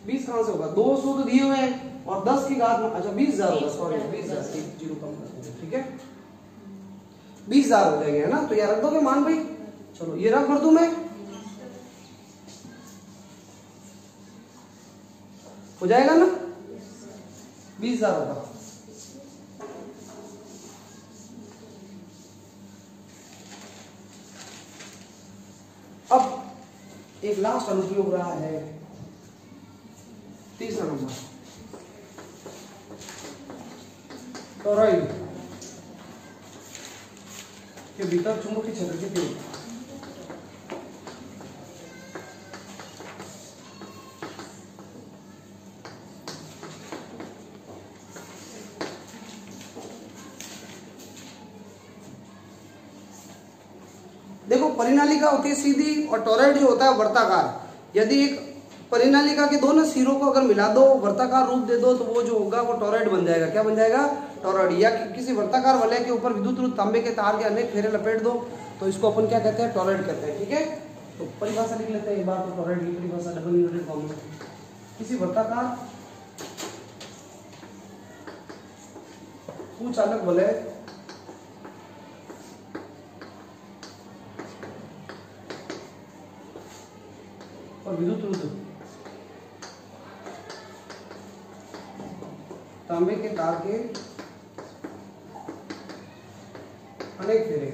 20 कहां से होगा, 200 तो दिए हुए हैं और 10 की घात, अच्छा 20000 होगा, सॉरी 20000, एक जीरो कम कर देंगे, ठीक है 20000 हो जाएंगे, है ना, तो ये रख दोगे मान भाई, चलो ये रख कर दूं मैं, हो जाएगा ना 20000 होगा। अब एक लास्ट अनुप्रयोग रहा है तीसरा नंबर, टॉरॉइड के भीतर चुंबकीय क्षेत्र कितनी? देखो परिनालिका होती है सीधी और टॉरॉइड जो होता है वर्ताकार। यदि एक परिनालिका के दोनों सिरों को अगर मिला दो, वर्ताकार रूप दे दो, तो वो जो होगा वो टॉरॉइड बन जाएगा। क्या बन जाएगा? टॉरॉइड। या किसी वर्ताकार वलय के ऊपर विद्युत रूप तांबे के तार के अनेक फेरे लपेट दो, तो इसको अपन क्या कहते हैं? टॉरॉइड कहते हैं। ठीक है, तो परिभाषा लिख लेते हैं एक बार। तो टॉरॉइड की परिभाषा डबल इन्वर्टेड कॉमा, किसी वर्ताकार कुचालक वलय और विद्युत रूप तांबे के तार के अनेक फेरे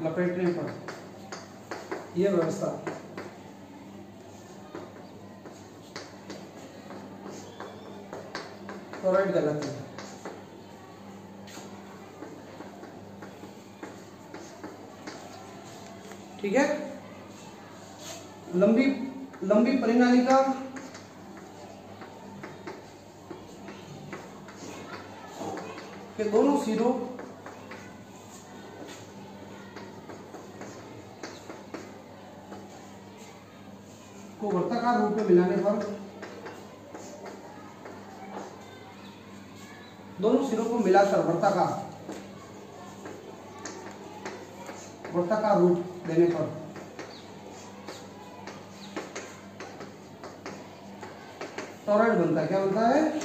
लपेटने पर यह व्यवस्था टॉरॉइड कहलाती है। ठीक है, लंबी परिनालिका के दोनों सिरों को वर्ताकार रूप में मिलाने पर दोनों सिरों को मिलाकर वर्ताकार रूप देने पर टॉरॉइड बनता है। क्या बनता है?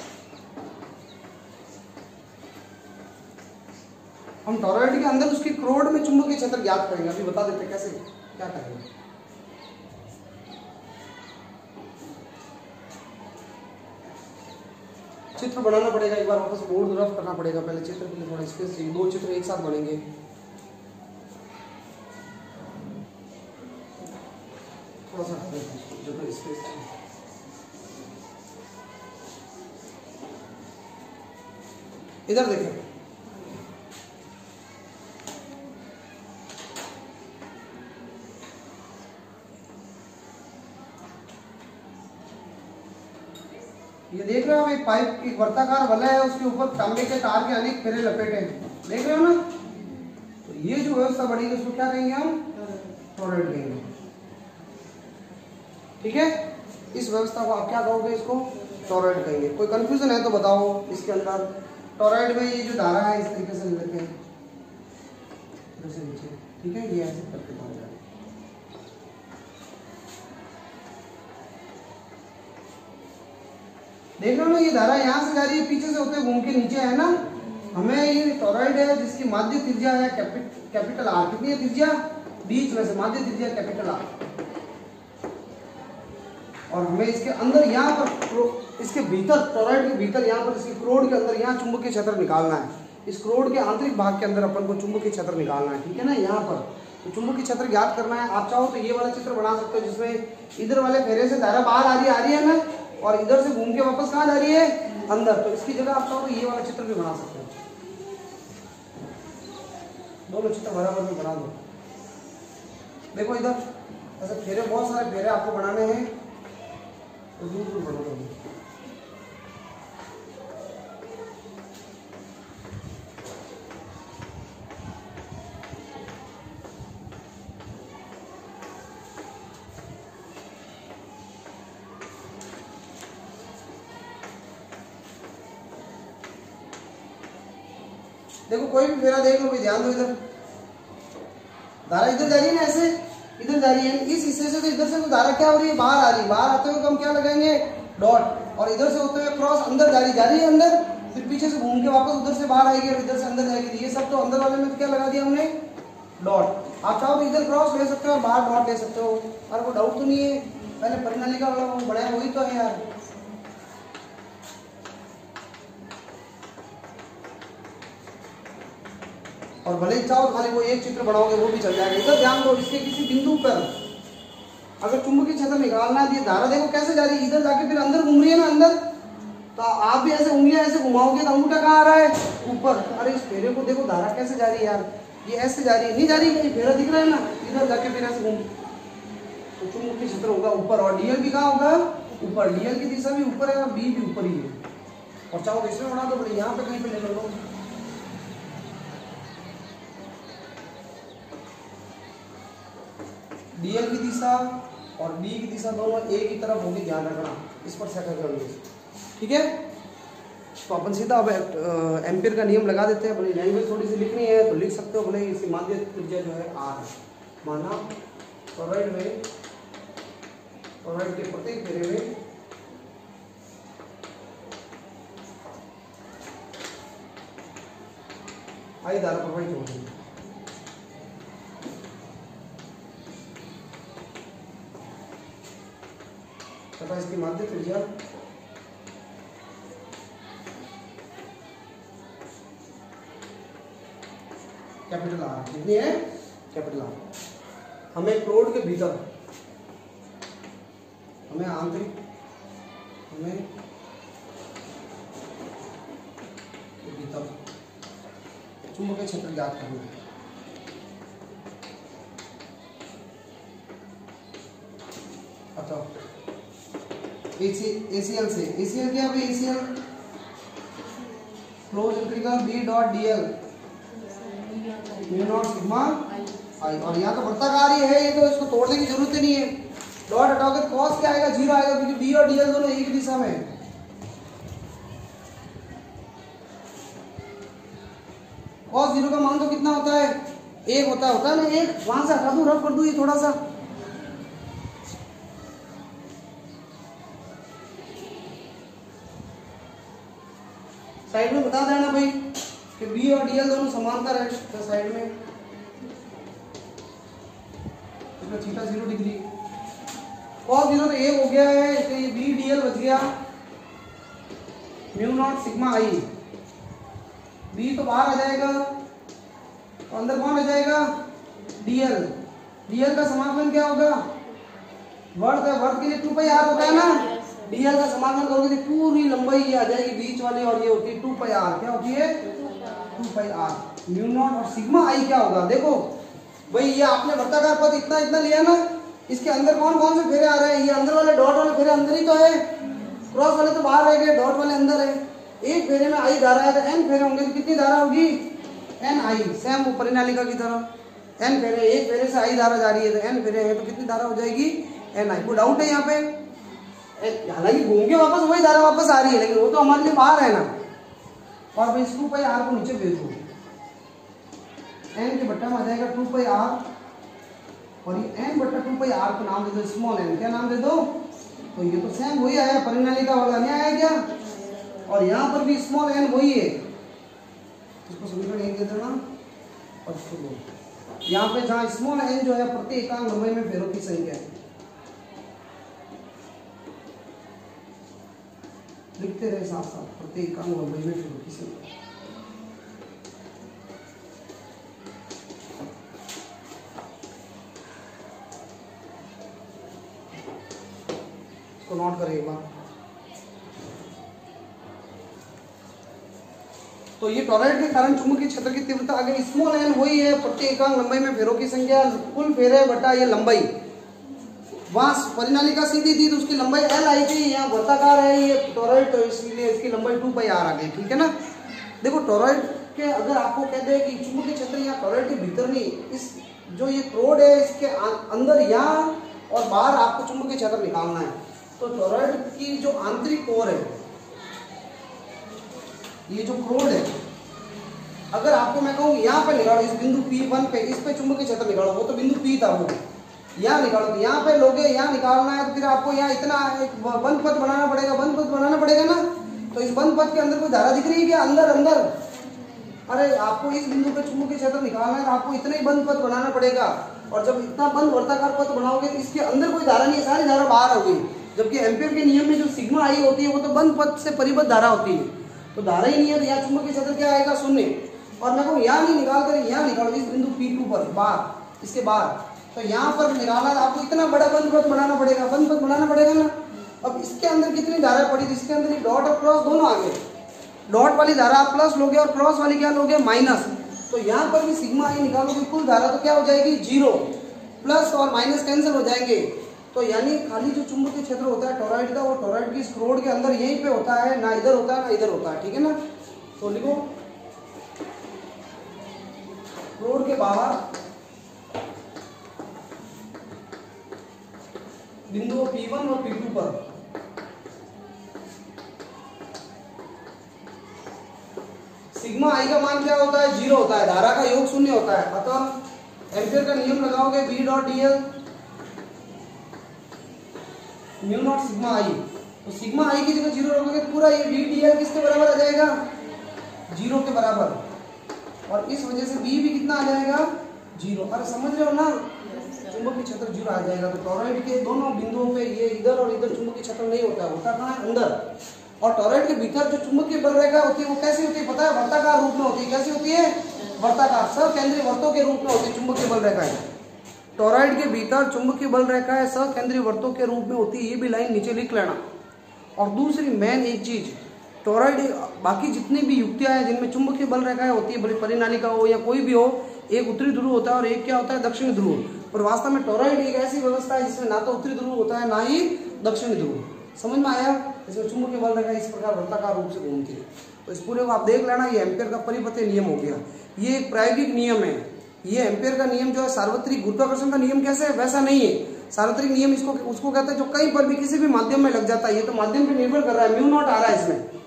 हम टॉरॉइड के अंदर उसकी क्रोड में चुंबकीय क्षेत्र ज्ञात करेंगे। अभी बता देते कैसे क्या करेंगे। चित्र बनाना पड़ेगा एक बार, वापस बोर्ड रफ करना पड़ेगा। पहले चित्र के लिए थोड़ा स्पेस चाहिए, दो चित्र एक साथ बनेंगे। थोड़ा सा जगह स्पेस चाहिए। इधर देखें, ये देख रहे हो आप, एक पाइप, एक वर्ताकार वलय है, उसके ऊपर तांबे के तार के अनेक फेरे लपेटे हैं। देख रहे हो ना? तो ये जो व्यवस्था बनेगी उसको क्या कहेंगे हम? टॉरॉइड कहेंगे। ठीक है, इस व्यवस्था को आप क्या कहोगे? इसको टॉरॉइड कहेंगे। कोई कंफ्यूजन है तो बताओ इसके अंदर। टॉरॉइड में ये जो धारा है इस तरीके से लेते हैं नीचे। ठीक है, ये ऐसे करके पहुंच जाए। देख रहे हो ना, ये धारा यहाँ से जा रही है, पीछे से होते घूम के नीचे है ना। हमें ये टॉरॉइड है जिसकी माध्य त्रिज्या है कैपिटल आर। कितनी है त्रिज्या? बीच में से माध्य त्रिज्या कैपिटल आर। और हमें इसके अंदर यहाँ पर, इसके भीतर, टॉरॉइड के भीतर यहाँ पर, इसकी क्रोड के अंदर यहाँ चुंबकीय क्षेत्र निकालना है। इस क्रोड के आंतरिक भाग के अंदर अपन को चुंबकीय क्षेत्र निकालना है। ठीक है ना, यहाँ पर तो चुंबकीय क्षेत्र ज्ञात करना है। आप चाहो तो ये वाला चित्र बना सकते हो जिसमें इधर वाले फेरे से धारा बाहर आ रही है ना, और इधर से घूम के वापस कहाँ जा रही है? अंदर। तो इसकी जगह आप चाहो तो ये वाला चित्र भी बना सकते हो। दोनों चित्र बराबर में बना दो। देखो इधर ऐसे फेरे, बहुत सारे फेरे आपको बनाने हैं, तो दूर दूर बना दो। देखो कोई भी फेरा देख लो, कोई ध्यान दो। इधर धारा इधर जा रही है ना, ऐसे इधर जा रही है। इस हिस्से से तो इधर से तो धारा क्या हो रही है? बाहर आ रही है। बाहर आते हुए हम क्या लगाएंगे? डॉट। और इधर से होते हुए क्रॉस अंदर जा रही है अंदर, फिर पीछे से घूम के वापस उधर से बाहर आएगी और इधर से अंदर जाएगी। ये सब तो अंदर वाले में तो क्या लगा दिया हमने? डॉट। आप चाहो तो इधर क्रॉस ले सकते हो और बाहर डॉट ले सकते हो। और वो डाउट तो नहीं है? पहले परिनालिका वाला वो बनाया वही तो है यार। और भले ही चाहो तो खाली वो एक चित्र बनाओगे वो भी चल जाएगा। इधर ध्यान दो, इसके किसी बिंदु पर अगर चुंबकीय क्षेत्र निकालना है, ये धारा देखो कैसे जा रही है, इधर जाके फिर अंदर घूम रही है ना अंदर, तो आप भी ऐसे उंगलियां ऐसे घुमाओगे तो अंगूठा कहाँ आ रहा है, ऊपर। अरे इस फेरे को देखो धारा कैसे जा रही है यार, ये ऐसे जा रही है, नहीं जा रही है, ये फेरा दिख रहा है ना, इधर जाके फिर ऐसे घूम, तो चुंबकीय क्षेत्र होगा ऊपर। और डीएल भी कहाँ होगा, ऊपर। डीएल की दिशा भी ऊपर है और बी भी ऊपर ही है। और चाहो तो इसमें उड़ा दो, बड़े यहाँ पे कहीं पे ले लो। डीएल की दिशा और बी की दिशा दोनों एक ही तरफ होगी, ध्यान रखना, इस पर सेकंड करोगे, ठीक है। तो अपन सीधा अब एम्पियर का नियम लगा देते हैं। भले लैंग्वेज थोड़ी सी लिखनी है तो लिख सकते हो, भले इसकी माध्य त्रिज्या जो है आर है। माना टॉरॉइड में, टॉरॉइड के प्रत्येक फेरे में आई धारा प्रवाहित होगी। तथा इसकी माध्य त्रिज्या कैपिटल आर कितनी है, कैपिटल आर। हमें प्रोड के भीतर, हमें आंतरिक, हमें भीतर चुंबकीय क्षेत्र ज्ञात करना है। अच्छा ACL से, ACL क्या है, ACL closed integral B dot DL mu naught sigma I. और यहाँ तो वृत्ताकार ही है, ये तो इसको तोड़ने की जरूरत ही नहीं है। डॉट हटाओगे तो कॉस क्या आएगा, 0 आएगा, क्योंकि B और DL दोनों एक ही दिशा में है। कॉस 0 का मान तो कितना होता है, 1 होता है ना, 1। वहां से हटा दूं, रफ कर दूं ये थोड़ा सा, साइड में बता देना भाई कि बी और डीएल दोनों समांतर है, तो साइड में इसमें थीटा 0 डिग्री, कॉस 0 तो 1 हो गया है, इसलिए ये बी डीएल बच गया म्यू नॉट सिग्मा आई। बी तो बाहर आ जाएगा, तो अंदर कौन आ जाएगा, डीएल। डीएल का समाकलन क्या होगा, वर्ग है, वर्ग के लिए 2 पाई आर होता है ना, डीएल का समाकलन करोगे तो पूरी लंबाई ये आ जाएगी बीच वाली, और ये होती है 2 पाई आर। क्या होती है, 2 पाई आर म्यू नॉट। और सिग्मा आई क्या होगा, देखो भाई ये आपने वृत्ताकार पथ इतना इतना लिया ना, इसके अंदर कौन कौन से फेरे आ रहे हैं, ये अंदर वाले डॉट वाले फेरे अंदर ही तो है, क्रॉस वाले तो बाहर रह गए, डॉट वाले अंदर है। एक फेरे में आई धारा है तो एन फेरे होंगे, तो कितनी धारा होगी, एन आई। सेम परिनालिका की तरह एन फेरे, एक फेरे से आई धारा जा रही है तो एन फेरे है, तो कितनी धारा हो जाएगी, एन आई। कोई डाउट है यहाँ पे, हालांकि घूम के वापस वही धारा वापस आ रही है, लेकिन वो तो हमारे लिए बाहर है ना। और भाई इस 2 पाई आर को नीचे भेज दो, एन के बट्टा में आ जाएगा 2 पाई आर, और ये एन बट्टा 2 पाई आर को नाम दे दो स्मॉल एन। क्या नाम दे दो, तो ये तो सेम वही आया, परिनालिका वाला नहीं आया क्या, और यहाँ पर भी स्मॉल एन वही है, इसको समीकरण 1 दे देना। और यहाँ पे जहाँ स्मॉल एन जो है प्रति एकांक लंबाई में फेरों की संख्या है, लिखते रहे साथ साथ, प्रति एकांक लंबाई में फेरों की संख्या। इसको नोट करें एक बार। तो ये टॉरॉइड के कारण चुंबकीय क्षेत्र की तीव्रता आ गई, स्मॉल एन वही है, प्रति एकांक लंबाई में फेरों की संख्या, कुल फेरे बटा ये लंबाई। वहां परिनालिका सीधी थी तो उसकी लंबाई एल आई थी, यहाँ वृत्ताकार है ये टॉरॉइड, तो इसलिए इसकी लंबाई 2 पाई आर आ गई, ठीक है ना। देखो टॉरॉइड के अगर आपको कहते हैं कि चुंबकीय क्षेत्र यहाँ टॉरॉइड के भीतर नहीं, इस जो ये क्रोड है इसके अंदर यहाँ और बाहर आपको चुंबकीय क्षेत्र निकालना है, तो टॉरॉइड की जो आंतरिक कोर है, ये जो क्रोड है, अगर आपको मैं कहूँ यहाँ पे निकालो, इस बिंदु P1 पे, इस पे चुंबकीय क्षेत्र निकालो, वो तो बिंदु P था, वो यहाँ निकालो, तो यहाँ पे लोगे, यहाँ निकालना है तो फिर आपको यहाँ इतना एक बंद पथ बनाना पड़ेगा, बंद पथ बनाना पड़ेगा ना। तो इस बंद पथ के अंदर कोई धारा दिख रही है क्या, अंदर अंदर, अरे आपको इस बिंदु पे चुंबकीय क्षेत्र निकालना है, आपको इतना ही बंद पथ बनाना पड़ेगा। और जब इतना बंद वर्ताकार पथ बनाओगे तो इसके अंदर कोई धारा नहीं है, सारी धारा बाहर होगी। जबकि एम्पियर के नियम में जो सिग्मा आई होती है वो तो बंद पथ से परिबद्ध धारा होती है, तो धारा ही नहीं है, तो यहाँ चुंबकीय क्षेत्र क्या आएगा, 0। और मैं कहूँ यहाँ नहीं निकाल कर यहाँ निकालो, इस बिंदु P2 पर बाहर, इसके बाहर, तो यहाँ पर निकालना आपको इतना बड़ा बंद पथ बनाना पड़ेगा, बंद पथ बनाना पड़ेगा ना। अब इसके अंदर कितनी धारा पड़ी थी, इसके अंदर डॉट और क्रॉस दोनों आ गए। डॉट वाली धारा आप प्लस लोगे और क्रॉस वाली क्या लोगे, माइनस। तो यहाँ पर भी सिग्मा आई निकालोगे कुल धारा तो क्या हो जाएगी, 0। प्लस और माइनस कैंसिल हो जाएंगे। तो यानी खाली जो चुंबकीय क्षेत्र होता है टोरॉइड का, वो टोरॉइड की इस रोड के अंदर यहीं पे होता है, ना इधर होता है ना इधर होता है, ठीक है ना। तो लिखो रोड के बाहर बिंदुओं P1 और P2 पर सिग्मा आई का मान क्या होता है, 0 होता है, धारा का योग 0 होता है। अतः एम्पियर का नियम लगाओगे B dot dl mu naught sigma I. तो सिग्मा आई की जगह 0 रखोगे, पूरा ये B dl किसके बराबर आ जाएगा, 0 के बराबर। और इस वजह से B भी कितना आ जाएगा, 0। अरे समझ रहे हो ना, चुंबकीय क्षेत्र 0 आ जाएगा। तो टोरॉइड के दोनों बिंदुओं पे ये इधर और इधर चुंबकीय क्षेत्र नहीं होता है, होता कहाँ है, अंदर। और टोरॉइड के भीतर जो चुंबकीय बल रेखा होती है वो कैसी होती है पता है, वर्ताकार रूप में होती है। कैसी होती है, वर्ताकार, सकेंद्रीय वर्तों के रूप में होती है चुंबकीय बल रेखा है। टोरॉइड के भीतर चुंबकीय बल रेखा है सकेंद्रीय वर्तों के रूप में होती है, ये भी लाइन नीचे लिख लेना। और दूसरी मेन एक चीज, टोरॉइड बाकी जितनी भी युक्तियां हैं जिनमें चुंबकीय बल रेखाएं होती है, भले परिनालिका हो या कोई भी हो, एक उत्तरी ध्रुव होता है और एक क्या होता है, दक्षिणी ध्रुव। और वास्तव में टोरॉइड एक ऐसी व्यवस्था है जिसमें ना तो उत्तरी ध्रुव होता है ना ही दक्षिणी ध्रुव। समझ में आया, इसमें चुंबकीय बल रेखा इस प्रकार वृत्ताकार रूप से घूमती है। तो इस पूरे को आप देख लेना, ये एम्पियर का परिपत्र नियम हो गया। ये एक प्रायोगिक नियम है। ये एम्पियर का नियम जो है सार्वत्रिक गुरुत्वाकर्षण का नियम कैसे है वैसा नहीं है। सार्वत्रिक नियम इसको उसको कहते हैं जो कहीं पर भी किसी भी माध्यम में लग जाता है। ये तो माध्यम पे निर्भर कर रहा है, म्यू नॉट आ रहा है इसमें।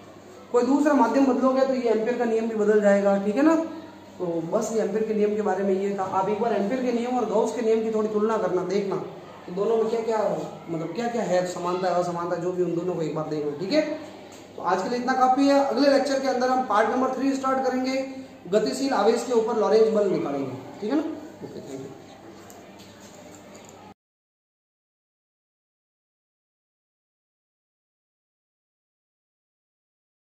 कोई दूसरा माध्यम बदलोगे तो ये एम्पियर का नियम भी बदल जाएगा, ठीक है ना। तो बस ये एम्पियर के नियम के बारे में ये था। आप एक बार एम्पियर के नियम और गॉस के नियम की थोड़ी तुलना करना, देखना तो दोनों में क्या क्या मतलब क्या क्या है, समानता है असमानता, जो भी उन दोनों को एक बार देखना, ठीक है। तो आज के लिए इतना काफी है। अगले लेक्चर के अंदर हम पार्ट नंबर 3 स्टार्ट करेंगे, गतिशील आवेश के ऊपर लॉरेंज बल निकालेंगे, ठीक है ना।